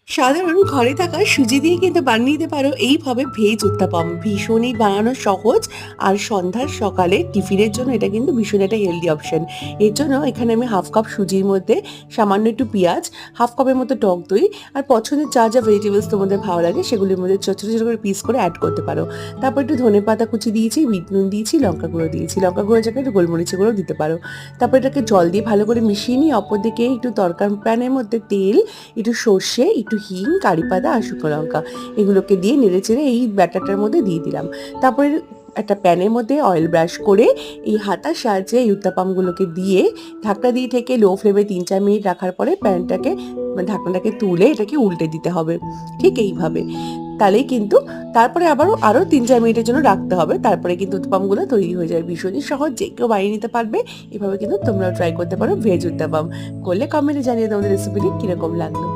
সাধারণ ঘরে থাকা সুজি দিয়ে কিন্তু বানিয়ে নিতে পারো এইভাবে ভেজ উত্তাপাম। ভীষণই বানানো সহজ, আর সন্ধ্যার সকালে টিফিনের জন্য এটা কিন্তু ভীষণ একটা হেলদি অপশন। এর জন্য এখানে আমি হাফ কাপ সুজির মধ্যে সামান্য একটু পেঁয়াজ, হাফ কাপের মতো টক দই, আর পছন্দের যা যা ভেজিটেবলস তোমাদের ভালো লাগে সেগুলির মধ্যে ছোট ছোট ছোট করে পিস করে অ্যাড করতে পারো। তারপর একটু ধনেপাতা কুচি দিয়েছি, বিট নুন দিয়েছি, লঙ্কা গুঁড়ো দিয়েছি, লঙ্কা গুঁড়ো জায়গায় একটু গোলমরিচের গুঁড়ো দিতে পারো। তারপর এটাকে জল দিয়ে ভালো করে মিশিয়ে নিয়ে অপর দিকে একটু তরকার প্যানের মধ্যে তেল, একটু সর্ষে, একটু হিং, কারি পাতা আর শুকনো লঙ্কা এগুলোকে দিয়ে নেড়েচেড়ে এই ব্যাটারটার মধ্যে দিয়ে দিলাম। তারপরে একটা প্যানের মধ্যে অয়েল ব্রাশ করে এই হাতার সাহায্যে এই উত্তাপামগুলোকে দিয়ে ঢাকনা দিয়ে ঢেকে লো ফ্লেমে 3-4 মিনিট রাখার পরে প্যানটাকে ঢাকনাটাকে তুলে এটাকে উল্টে দিতে হবে, ঠিক এইভাবে। তাহলেই কিন্তু তারপরে আরও 3-4 মিনিটের জন্য রাখতে হবে, তারপরে কিন্তু উত্তাপামগুলো তৈরি হয়ে যায়। ভীষণই সহজ, যে কেউ বানিয়ে নিতে পারবে। এভাবে কিন্তু তোমরাও ট্রাই করতে পারো ভেজ উত্তাপাম। করলে কমেন্টে জানিয়ে তোমাদের রেসিপিটি কীরকম লাগলো।